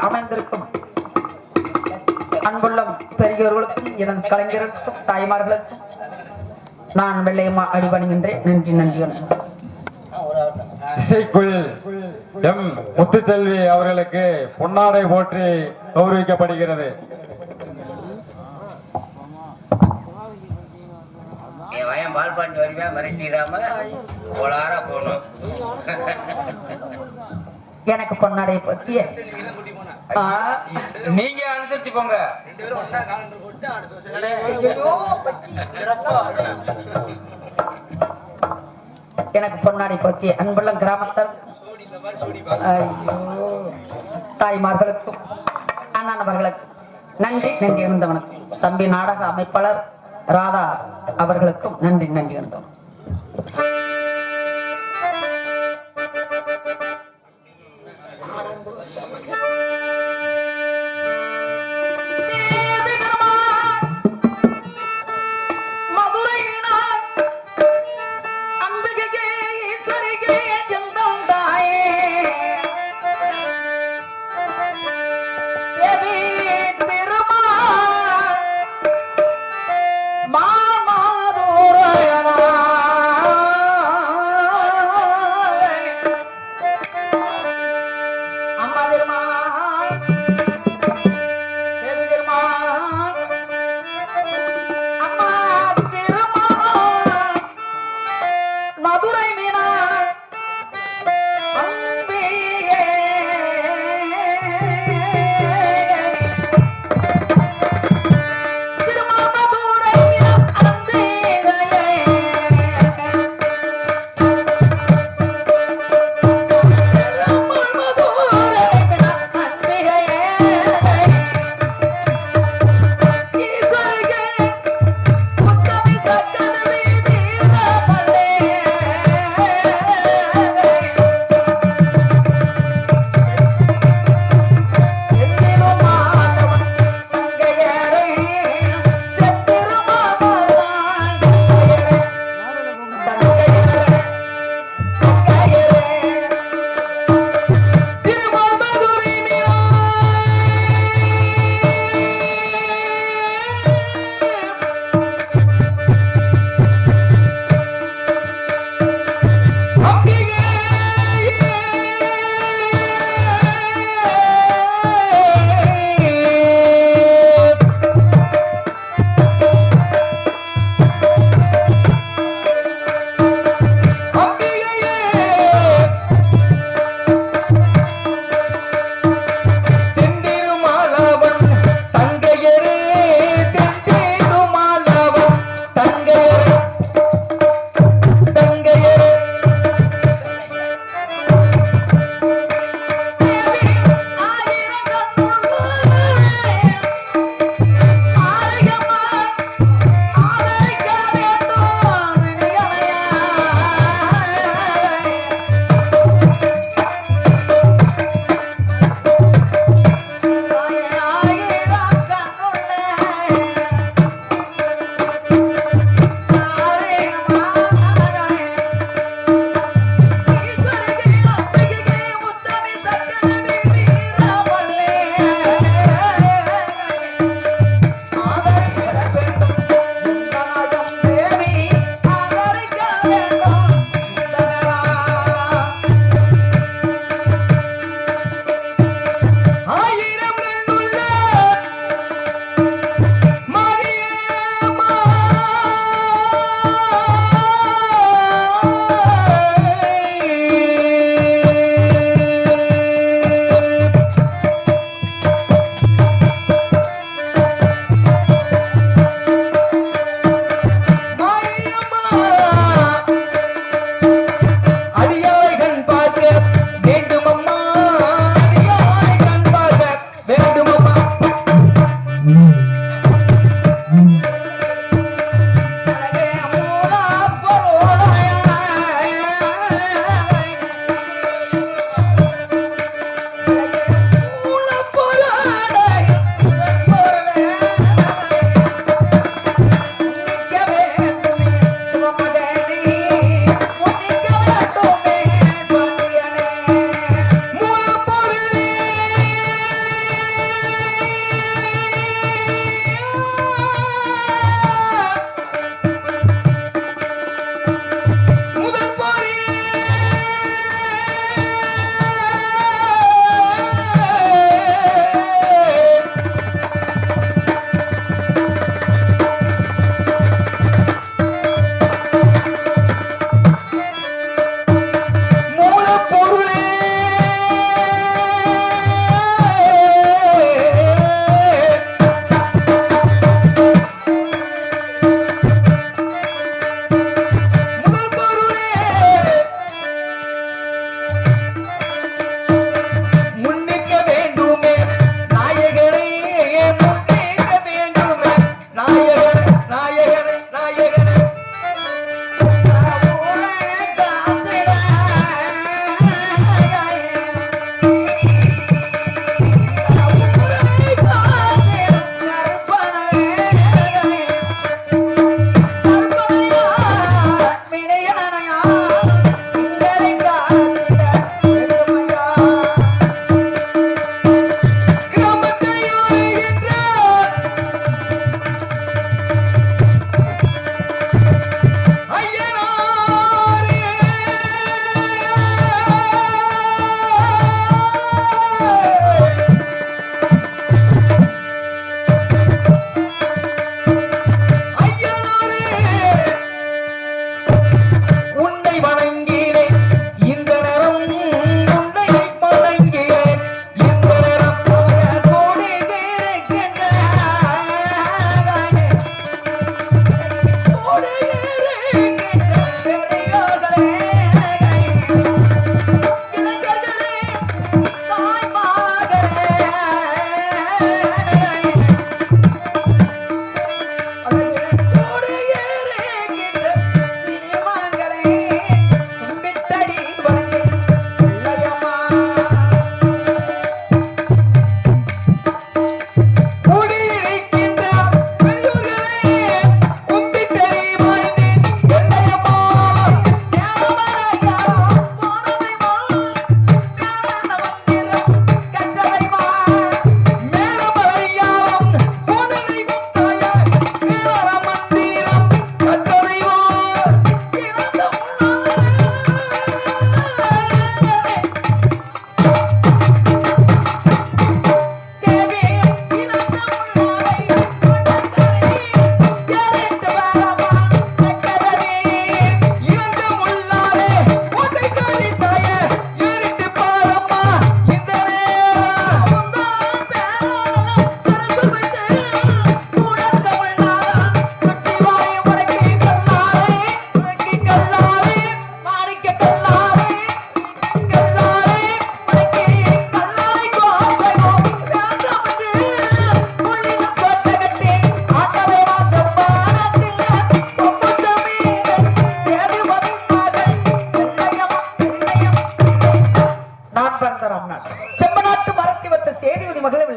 அமைந்திருக்கும் அன்புள்ளம் பெரியோர்களுக்கும் எனது கலைஞர்களுக்கும் தாய்மார்களுக்கும் நான் வெள்ளையம்மா அடிபணிகின்றேன். நன்றி நன்றி. இசைக்குயில் எம் முத்துச்செல்வி அவர்களுக்கு பொன்னாடை போற்றி கௌரவிக்கப்படுகிறது. பால் பாண்டி வரையா மிரட்டிடாம போலார போகணும். எனக்கு பொன்னாடை பத்திய நீங்க அனுசரிச்சு போங்க. எனக்கு பொன்னாடை பத்திய அன்புள்ள கிராமத்தார் தாய்மார்களுக்கும் அண்ணானவர்களுக்கும் நன்றி நன்றி இருந்தவனுக்கும் தம்பி நாடக அமைப்பாளர் ராதா அவர்களுக்கும் நன்றி நன்றி இருந்தவன்.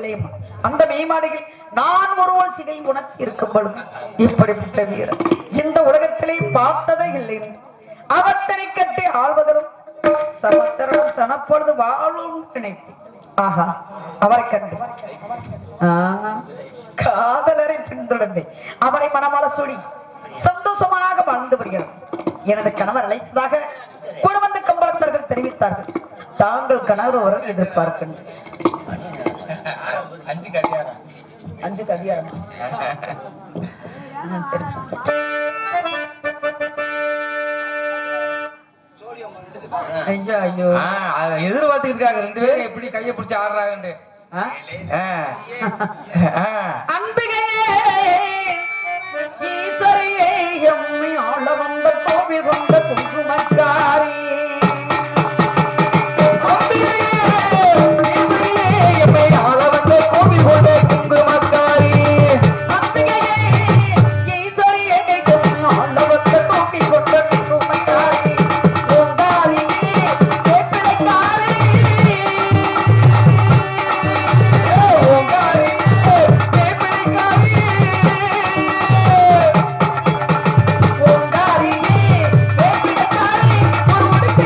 வெள்ளையம்மா அந்த மேமாடியில் நான் ஒரு ஓசிகை உனக்கு இருக்கும் பொழுது இப்படிப்பட்ட வீரர் இந்த உலகத்திலே பார்த்ததே இல்லை. அவத்தனை கட்டி ஆள்வதலும் சமத்தரனும் சனப்பொழுது வாழும் நினைத்தேன். ஆஹா, அவரை கண்டு காதலரை பின்தொடர்ந்தேன். அவரை மனமால சொல்லி சந்தோஷமாக வாழ்ந்து வருகிறார். எனது கணவர் அழைத்ததாக குடும்ப கம்பளத்தர்கள் தெரிவித்தார்கள். தாங்கள் கணவர் ஒரு எதிர்பார்க்கின்றேன். 5 கடியாரம் சரி. ஐயோ ஐயோ எதிர்பார்த்துக்கிட்டு இருக்காங்க 2 பேரும் எப்படி கையை பிடிச்சி ஆடுறாங்கன்னு. அன்பிகையே ஈஸ்வரியே எம்மை ஆள வந்த கோவில் கொண்ட குங்குமக்காரி ஒரு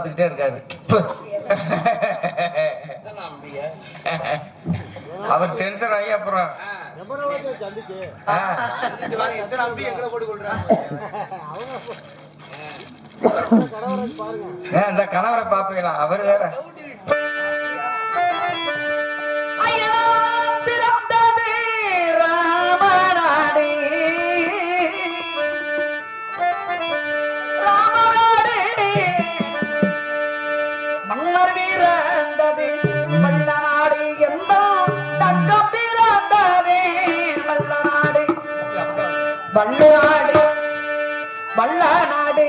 பார்த்துக்கிட்டே இருக்காரு. அவர் டென்ஷன் ஆகி அப்புறம் இந்த கணவரை பாப்பீங்களா? அவர் வேற ஐயா பிறந்தது ராமநாடு ராமநாடு மன்னர் பிறந்தது மல்லநாடு எந்த தங்கம் பிறந்தது மல்லநாடு மல்லநாடு மல்லநாடு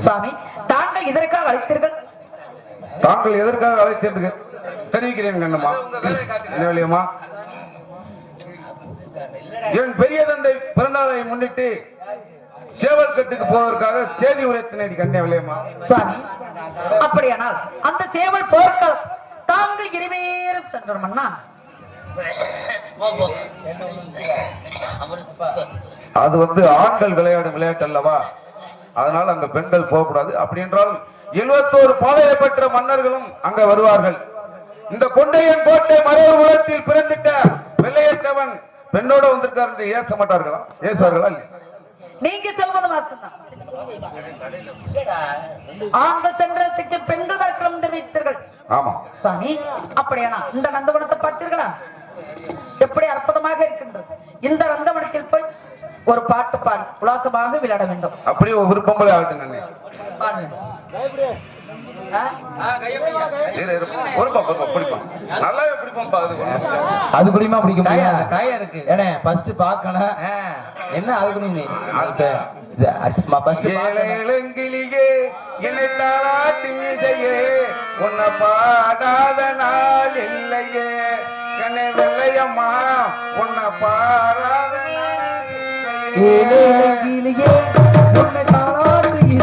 சுவாமி தாங்கள் இதற்காக அழைத்தீர்கள்? தாங்கள் எதற்காக அழைத்தீர்கள் தெரிவிக்கிறேன் கண்ணம்மா. என்ன வேலையம்மா? என் பெரிய தந்தை பிறந்தநாளை முன்னிட்டு சேவல் கட்டுக்கு போவதற்காக செய்தி உரைத்தினை கண்ணே விளையம்மா. சுவாமி அப்படியானால் அந்த சேவல் போர்க்களம் தாங்கள் இருவேறும் சென்றோம்னா அது ஆண்கள் விளையாடும் விளையாட்டு அல்லவா, அதனால அங்க பெண்கள் போகக்கூடாது. அப்படி என்றால் 71 பாதையை பெற்ற மன்னர்களும் அங்க வருவார்கள். இந்த கொண்டையன் கோட்டை மறைவு உலகத்தில் பிறந்திட்ட வெள்ளையத்தவன் பெண்ணோட வந்திருக்கார் என்று ஏச மாட்டார்களா? ஏசுவார்களா? நீங்க சொல்வது வாஸ்தவம். ஆண்கள் சென்றதுக்கு பெண்கள் வர்க்கம் தெரிவித்தீர்கள். ஆமா சுவாமி அப்படியானா இந்த நந்தவனத்தை பார்த்தீர்களா? எப்படி அற்புதமாக இருக்கின்றது. இந்த நந்தவனத்தில் போய் ஒரு பாட்டு பாடி உல்லாசமாக விளையாட வேண்டும். அப்படியே ஒரு விருப்பங்களே ஆகட்டும் கண்ணே. பாடுங்க. அது குடிமா பிடிக்க முடியாது. காயா இருக்கு. ஏனே ஃபர்ஸ்ட் பார்க்கணும். என்ன அது குடிமே? ஏழங்கிலியே என்னை தாளாட்டி மீசையே உன்னை பாடாத நாள் இல்லையே கண்ணே வெள்ளையம்மா உன்னை பாடாத நாள் ஏழங்கிலியே உன்னை தாளாட்டி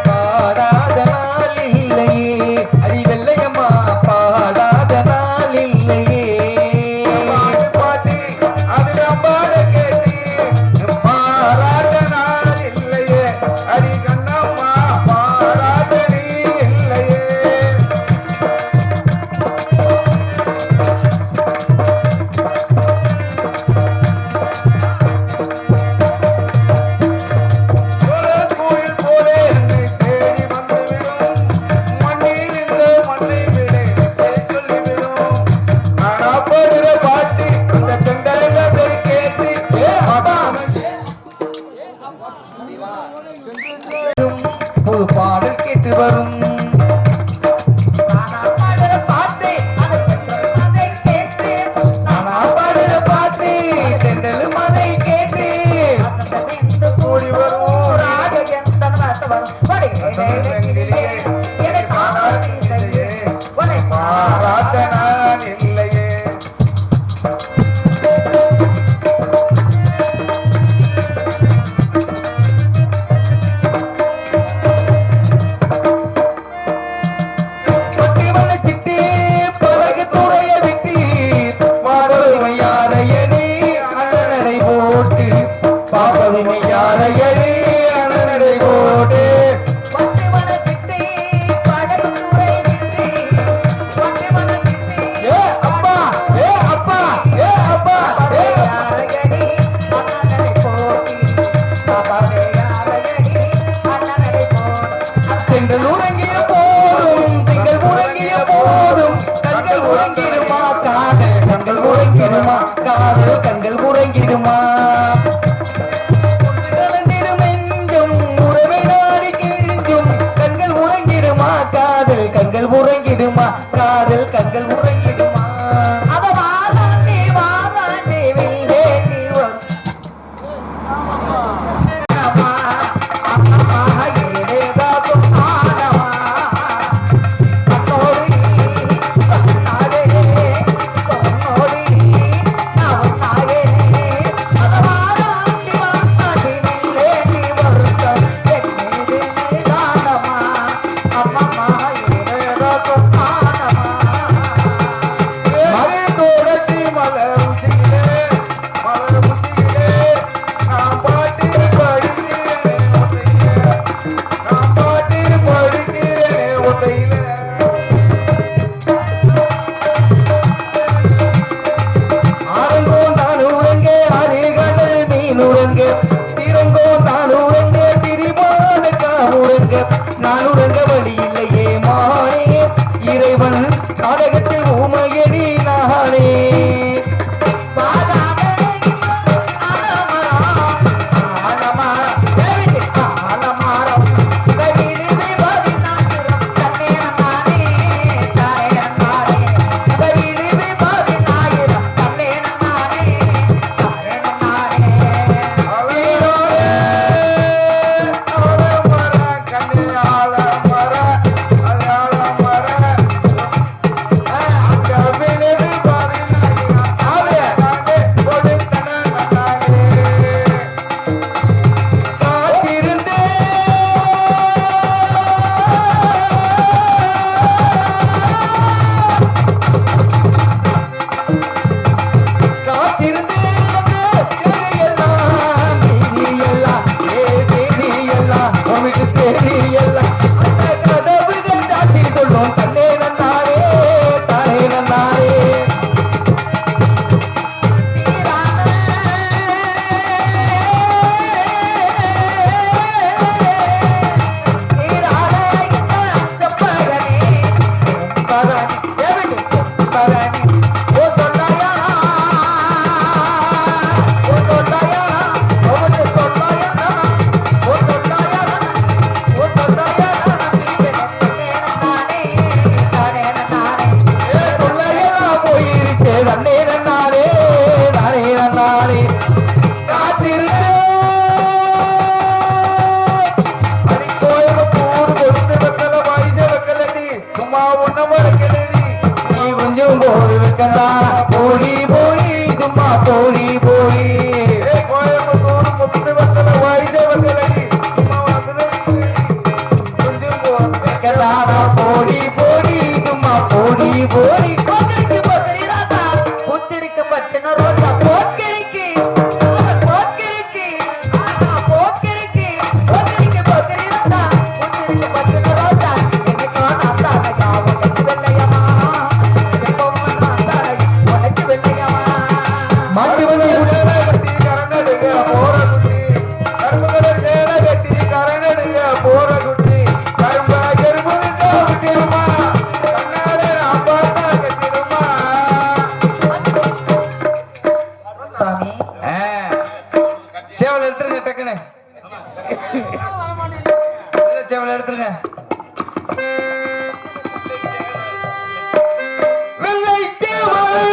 பாடாத நாள் இல்லையே அடி வெள்ளையம்மா பாடாத நாள் இல்லையே பாட்டி அது நம்பாட கேட்டி பாடாத நாள் இல்லையே அடி கண்ணம்மா பாடாத நீ இல்லையே. கோயில் போலே என்னை தேடி வந்துவிடும் மண்ணில் இந்த மண்ணை விடு சொல்லிவிடும் ஆனாப்படுற பாட்டி அந்த பெண்களை கேட்டு புது பாடல் கேட்டு வரும் பாடுற பாட்டு தென்றலும் அதை கேட்டு கூடி வரும் பாராட்ட நான் இல்லையே. பட்டிமலை சிட்டி பழகு துறைய விட்டி மாதவன் யாரையடி அண்ணனை போட்டு பாப்பதினை யாரையடி அண்ணனை போட்டு ஏ அப்பா ஏ அப்பா ஏ அப்பா ஏ திங்கள் உறங்கிய போதும் திங்கள் உறங்கிய போதும் கண்கள் உறங்கிடுமா காதல் கண்கள் உறங்கிடுமா காதல் கண்கள் உறங்கிடுமா கலந்திடும் எங்கும் உறவை நாடி கிழிஞ்சும் கண்கள் உறங்கிடுமா காதல் கண்கள் உறங்கிடுமா காதல் கண்கள் உறங்கிடுமா மலை தோடத்தி மலர் உச்சியிலே மலர் உச்சியிலே நான் பாட்டி படிக்கிறேனே ஒத்தையிலே நான் பாட்டி படிக்கிறேனே ஒத்தையிலே. ஆரங்கோம் தான் உறங்க அருகடல் மீன் உறங்க சீரங்கோம் தான் உறங்க திரிமான காமுறங்க நான் உறங்க வழி இல்லையே மானே இறைவன் நாடகத்தில் ஊமையடி நானே அலையோரே சேவல் எடுத்துருங்க டக்குன்னு சேவல் எடுத்துருங்க வெள்ளை சேவல்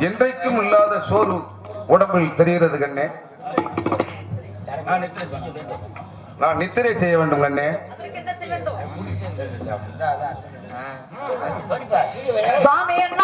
என்றைக்கும் இல்லாத சோர்வு உடம்பில் தெரிகிறது கண்ணே. நான் நித்திரை செய்ய வேண்டும் கண்ணே. சாமி என்ன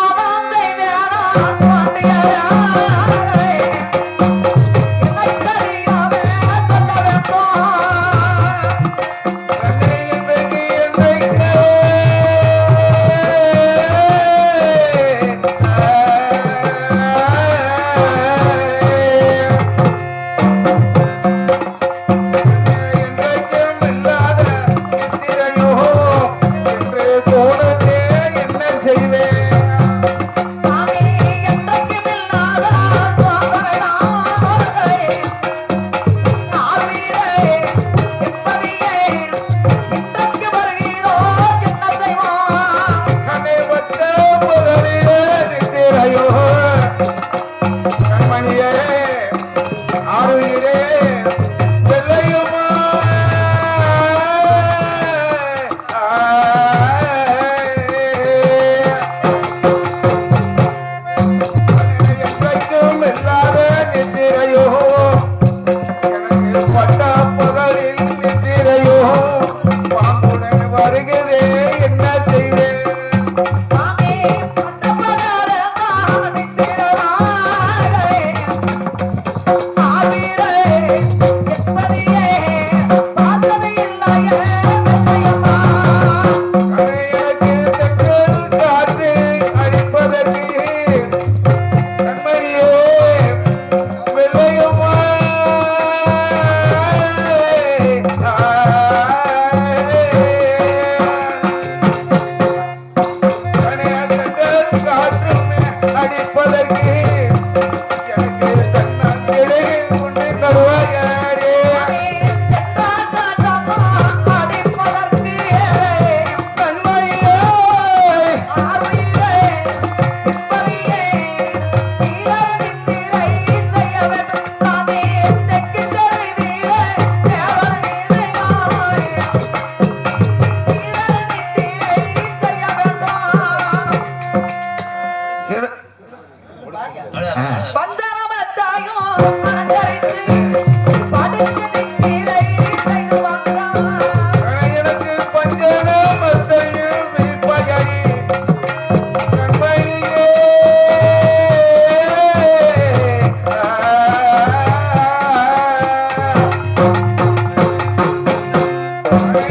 செய்வேன் வருகிறே என்ன செய்வேன் சாமி பட்டப்படாத மாணித்திரவாளே, ஆவீரே, எப்படியே பார்த்தது இல்லையே வெள்ளையம்மா. கரையனுக்கு தென்றல் காற்று அடிப்பதற்கு கண்மணியே வெள்ளையம்மா அடிப்பதற்கு எனக்கு தன்னே உன்னை தருவாயாரே சென்றாட்டமா அடிப்பதற்கு கண்மணியே ஆவீரே, எப்படியே ஈரநித்திரை செய்ய வேண்டும். சாமி தெக்கின்றரை வீரே, தேவர் வீரையாய். ஈரநித்திரை செய்ய வேண்டும். வந்தனமத்தாயும் அலங்கரித்து படுத்து நித்திரை செய்து வந்தான். எனக்கு பஞ்சனமத்தையும் விற்பகை கண்மணியே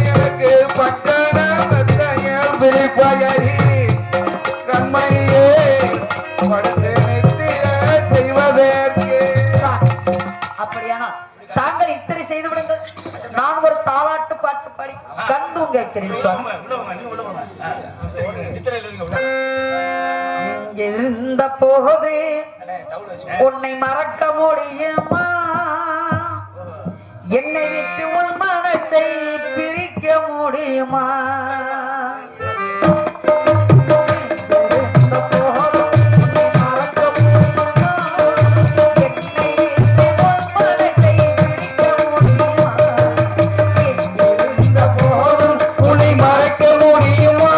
எனக்கு பஞ்சனமத்தையும் விற்பகை கண்மணியே படுத்து நித்திரை செய்வதற்கு அப்படியானால் தாங்கள் இத்திரை செய்து விடுங்கள். நான் ஒரு தாலாட்டு பாட்டு பாடி கண் தூங்க வைக்கிறேன் சுவாமி. இங்க இருந்த போது உன்னை மறக்க முடியுமா? என்னை விட்டு உன் மனசை பிரிக்க முடியுமா? இருந்த போது உன்னை மறக்க முடியுமா? என்னை விட்டு உன் மனசை பிரிக்க முடியுமா? இருந்த போது உன்னை மறக்க முடியுமா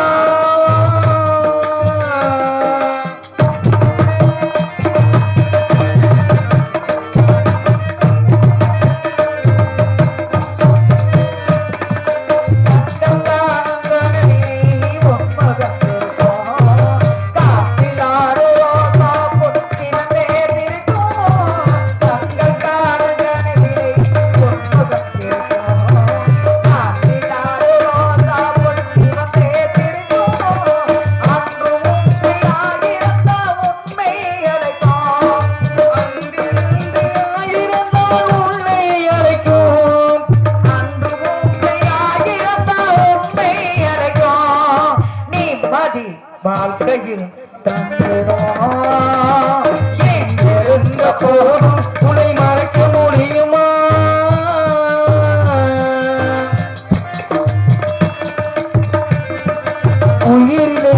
வாழ்க்கையில் தந்திரோ எங்கிருந்த போதும் உன்னை மறக்க முடியுமா உயிரிலே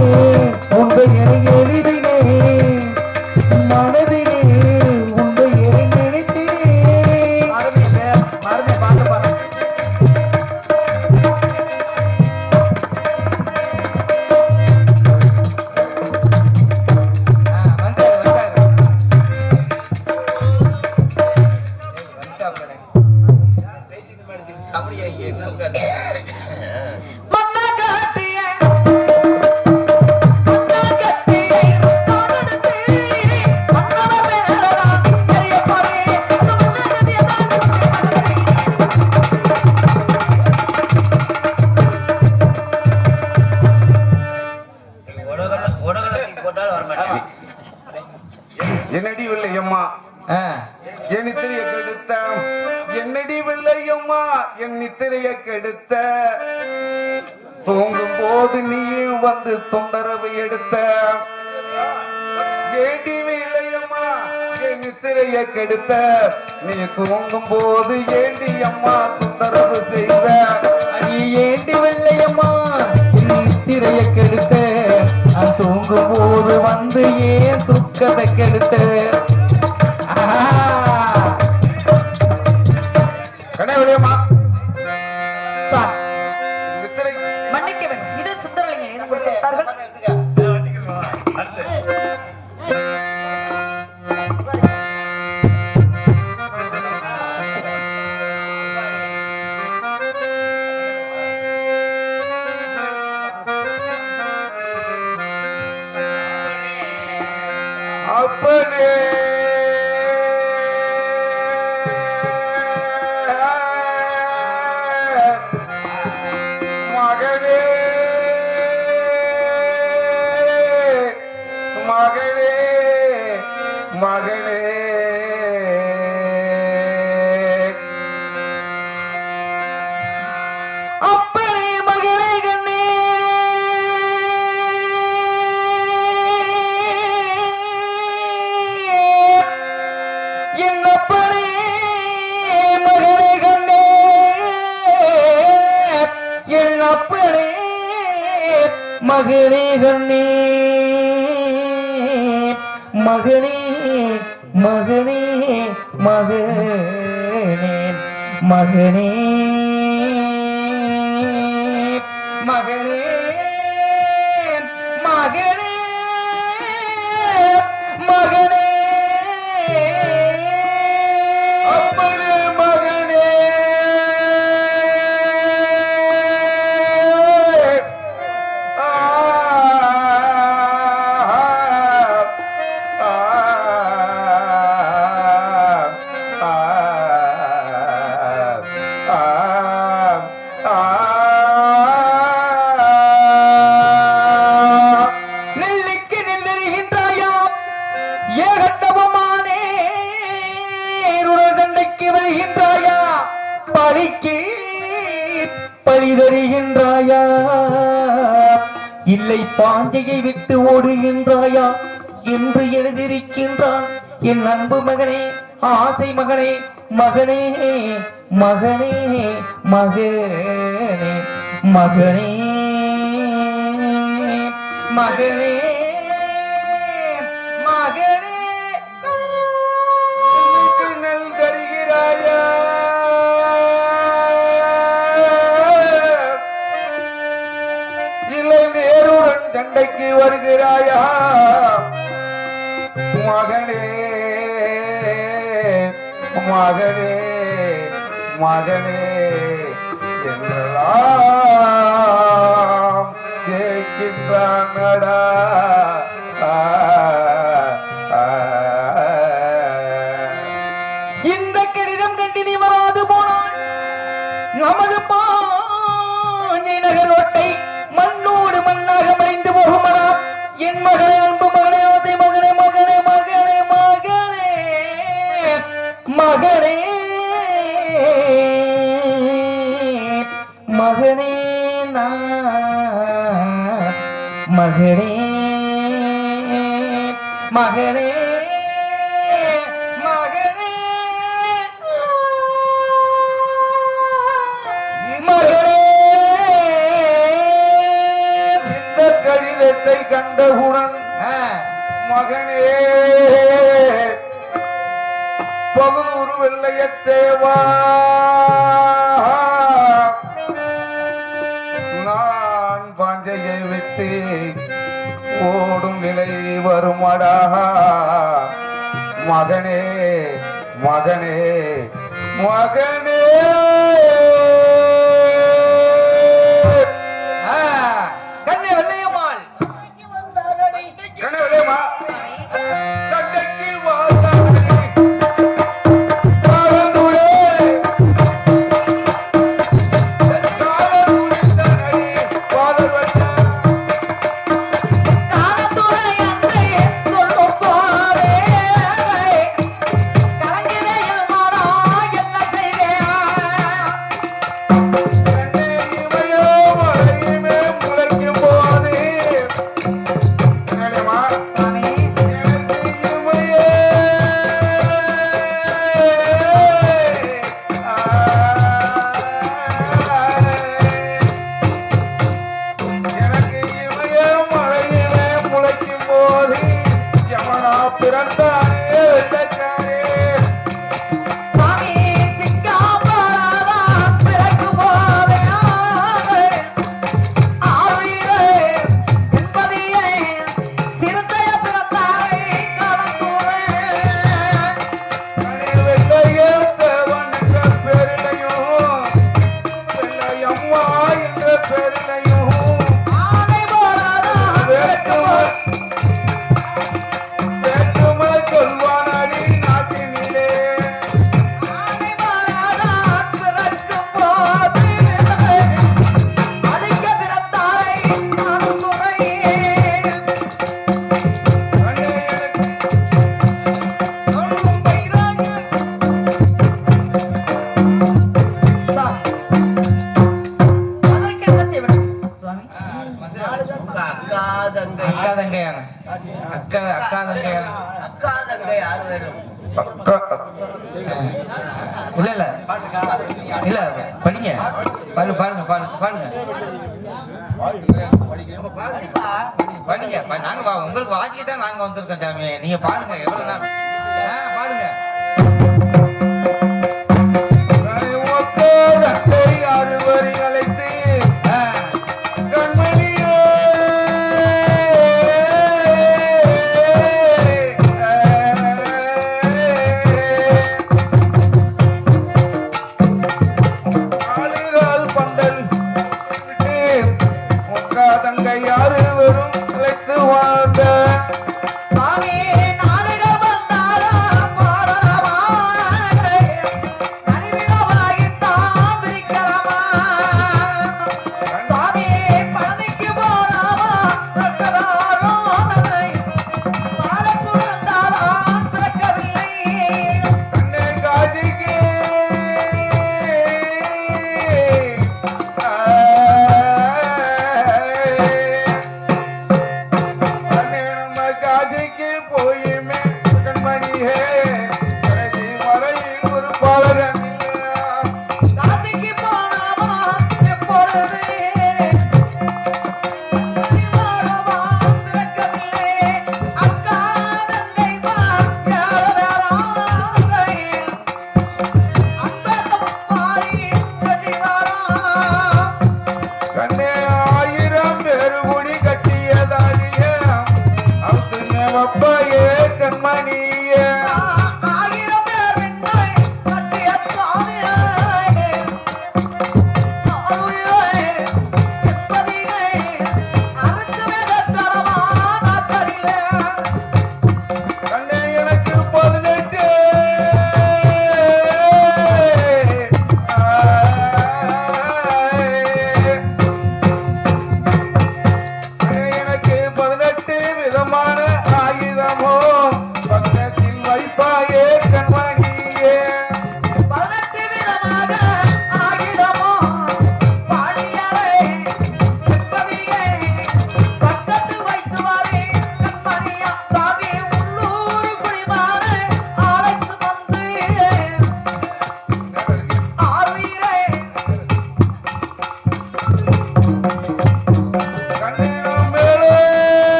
உங்கள் எளிதிலே மனதிலே உங்கள் நினைத்திலே மருமை பாட்டு பாரு. என்னடி வெள்ளையம்மா என் நித்திரைய கெடுத்த என்னடி வெள்ளையம்மா என் நித்திரைய கெடுத்த தூங்கும் போது நீயும் வந்து தொந்தரவு எடுத்த ஏடி வெள்ளையம்மா என் நித்திரைய கெடுத்த நீ தூங்கும் போது ஏண்டி அம்மா தொந்தரவு செய்த நீ ஏண்டி வெள்ளையம்மா நித்திரைய கெடுத்த நான் தூங்கும் போது வந்து ஏன் துக்கத்தை கெடுத்த கண்ணே வெள்ளையம்மா சார், நித்திரை மன்னிக்க வேண்டும். இது சுந்தரலிங்கம் எழுதி கொடுத்தார்கள். அப்பனே மகனே மகனே மகனே அப்பனே மகனே கண்ணே என் அப்பனே மகனே கண்ணே என் அப்பனே மகனே கண்ணே மகனே மகனே மகனே மகனே மகனே மகனே மகனே அப்பனே மகனே நெல்லுக்கு நெல்லறிகின்றாயா ஏகட்டவமானே தண்டைக்கு வருகின்றாயா பழிக்கு பழி தருகின்றாயா இல்லை பாஞ்சையை விட்டு ஓடுகின்றாயா என்று எழுதியிருக்கின்றான் என் அன்பு மகனே ஆசை மகனே மகனே மகனே மகனே மகனே மகனே மகனே நெல் தருகிறாயா இல்லை நேருடன் சண்டைக்கு வருகிறாயா மகனே மகனே மகனே என்றெல்லாம் கேட்கின்றானடா இந்த கடிதம் கண்டு நீ வராது போனான் நமது பாஞ்சை நகரோட்டை மண்ணோடு மண்ணாக மறைந்து போகுமடா என் மகனே அன்பு மகனே ஆசை மகனே மகனே மகனே மகனே மகனே மகனே மகனே மகனே மகனே மகனே இந்த கடிதத்தை கண்டவுடன் மகனே பகலூர் வெள்ளையத்தேவா நான் பாஞ்சையை விட்டு ஓடும் நிலை வருமடா மகனே மகனே மகனே கண்ணே வெள்ளையம்மாள் கனவுலேமா சண்டைக்கு வாதாடி காலனுரே காலனுரே தனி வாதர் வச்சா காலத்துறை அன்னை சொல்லும் போதே கலங்கினையில் மாறா என்ன செய்வேன் கண்ணே இமையோ மழையுமே முளைக்கும் போது கனவுலேமா சாமி எனக்கு இமையே மழையுமே முளைக்கும் போது யமனா பிறந்தானே வெள்ளக்காரே சாமி சிக்காமலா பிறக்கும் போதே ஆவியே என்பதியே சிறுத்தைய பிறந்தாரை காலத்துறை கனி வெள்ளையத்தேவன் என்ற பேரிலையும் வெள்ளையம்மா என்ற பேரிலையும் ஆனை போலாதா வேற்றுமை உங்க அக்கா தங்கை அக்கா தங்கையான அக்கா தங்கையான அக்கா தங்கை யாரு வேணும்? இல்ல இல்ல இல்ல படிங்க பாருங்க பாருங்க பாருங்க பாருங்க படிங்க நாங்க உங்களுக்கு வாசிக்கத்தான் நாங்க வந்திருக்கோம் சாமி. நீங்க பாடுங்க எவ்வளவு நாள் பாடுங்க.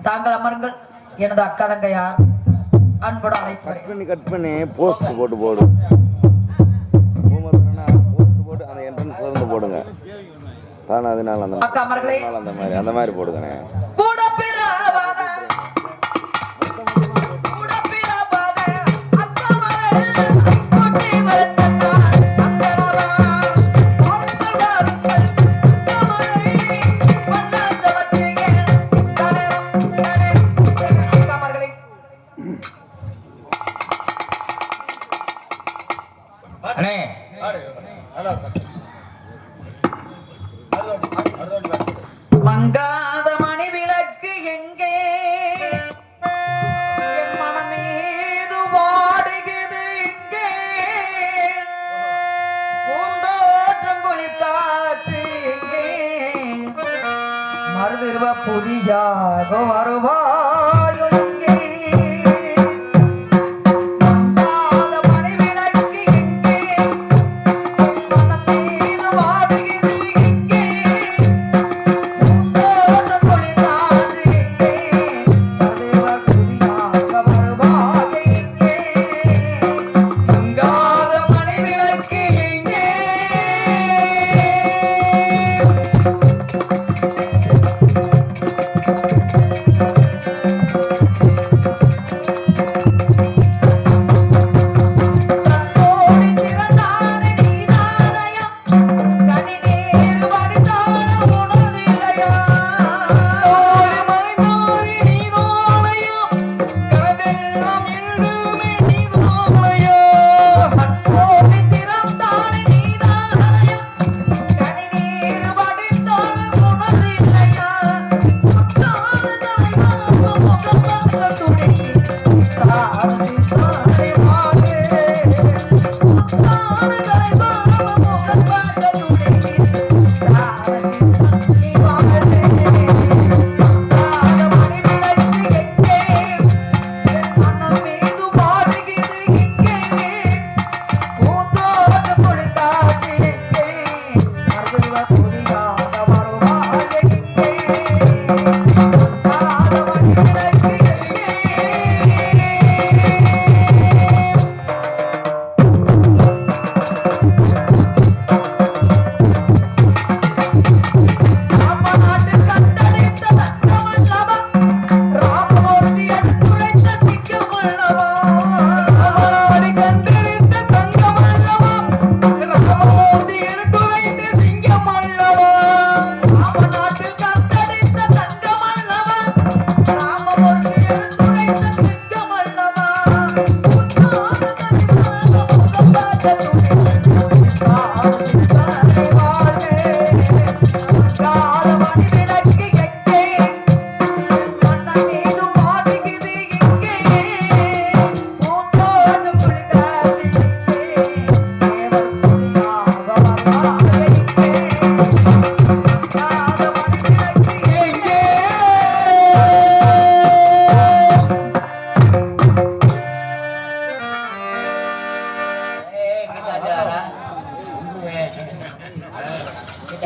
தாங்கள் அமருங்கள். எனது அக்கா தங்கையார் அன்போடு அழைத்து கட் பண்ணி போஸ்ட் போட்டு போடு. போஸ்ட் போட்டு அந்த என்ட்ரன்ஸ்ல இருந்து போடுங்க. தானே அதனால அந்த மாதிரி போடுங்கண்ணே. மங்காத மணி விளக்கு எங்கே என் மனமீது வாடுகிறது இங்கே பூந்தோற்றம் குளித்தாற்று எங்கே மறுதிருவ புதியாக வருவாய் எங்கே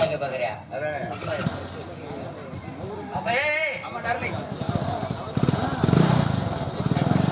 கேட்க பாக்குறியா? ஆமா டார்லிங்